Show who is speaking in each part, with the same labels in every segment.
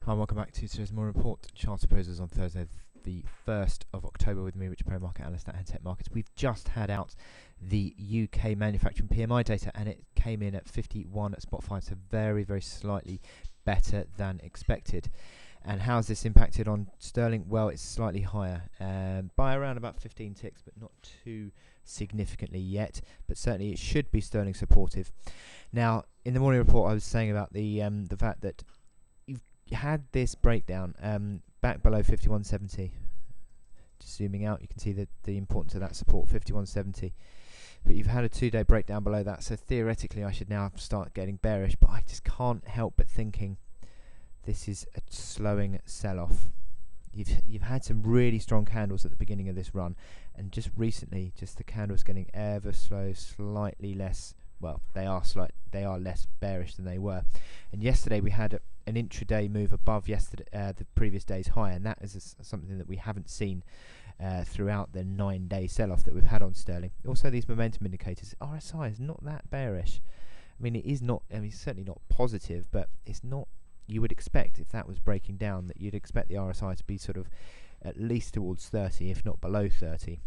Speaker 1: Hi, welcome back to today's Morning Report. Chart appraisals on Thursday, the 1st of October with me, Richard Perry, market analyst at Hantech Markets. We've just had out the UK manufacturing PMI data and it came in at 51 at spot 5, so very, very slightly better than expected. And how's this impacted on sterling? Well, it's slightly higher by around about 15 ticks, but not too significantly yet. But certainly it should be sterling supportive. Now, in the morning report, I was saying about the fact that you've had this breakdown back below 51.70. Just zooming out, you can see the importance of that support, 51.70. But you've had a 2-day breakdown below that, so theoretically I should now start getting bearish. But I just can't help but thinking this is a slowing sell-off. You've had some really strong candles at the beginning of this run, and just recently, just the candles getting ever slow, slightly less. Well, they are less bearish than they were. And yesterday we had an intraday move above the previous day's high, and that is something that we haven't seen throughout the 9-day sell-off that we've had on sterling. Also, these momentum indicators, RSI is not that bearish. I mean, it is not. I mean, it's certainly not positive, but it's not. You would expect, if that was breaking down, that you'd expect the RSI to be sort of at least towards 30, if not below 30.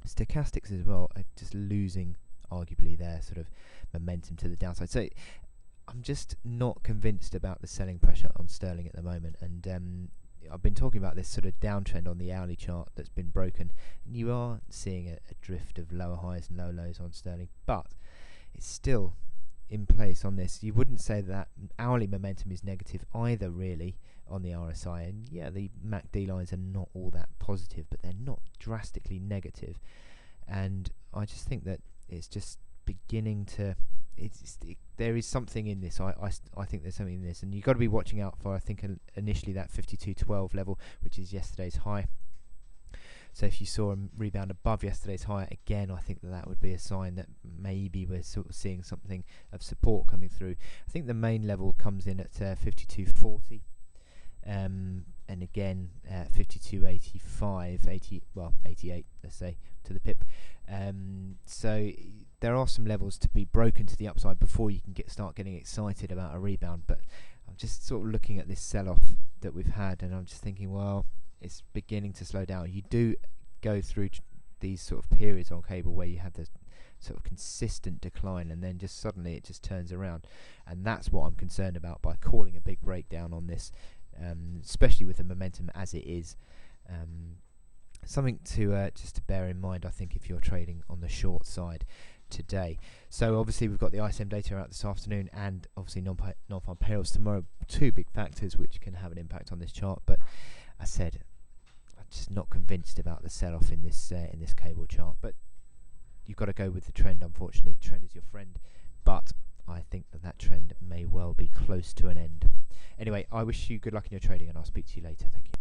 Speaker 1: Stochastics as well are just losing, arguably, their sort of momentum to the downside. So I'm just not convinced about the selling pressure on sterling at the moment. And I've been talking about this sort of downtrend on the hourly chart that's been broken. And you are seeing a drift of lower highs and lower lows on sterling, but it's still in place on this. You wouldn't say that hourly momentum is negative either, really, on the RSI. And yeah, the MACD lines are not all that positive, but they're not drastically negative. And I just think that it's just beginning to. There is something in this. I think there's something in this, and you've got to be watching out for. I think initially that 52.12 level, which is yesterday's high. So if you saw a rebound above yesterday's high again, I think that would be a sign that maybe we're sort of seeing something of support coming through. I think the main level comes in at 52.40, and again 52.85, 88, let's say, to the pip. So there are some levels to be broken to the upside before you can start getting excited about a rebound. But I'm just sort of looking at this sell-off that we've had, and I'm just thinking, well, it's beginning to slow down. You do go through these sort of periods on cable where you have this sort of consistent decline, and then just suddenly it just turns around, and that's what I'm concerned about by calling a big breakdown on this, especially with the momentum as it is. Something to just to bear in mind, I think, if you're trading on the short side today. So obviously we've got the ISM data out this afternoon, and obviously non-farm payrolls tomorrow. Two big factors which can have an impact on this chart. But I said, I'm just not convinced about the sell-off in this cable chart. But you've got to go with the trend. Unfortunately, the trend is your friend. But I think that trend may well be close to an end. Anyway, I wish you good luck in your trading, and I'll speak to you later. Thank you.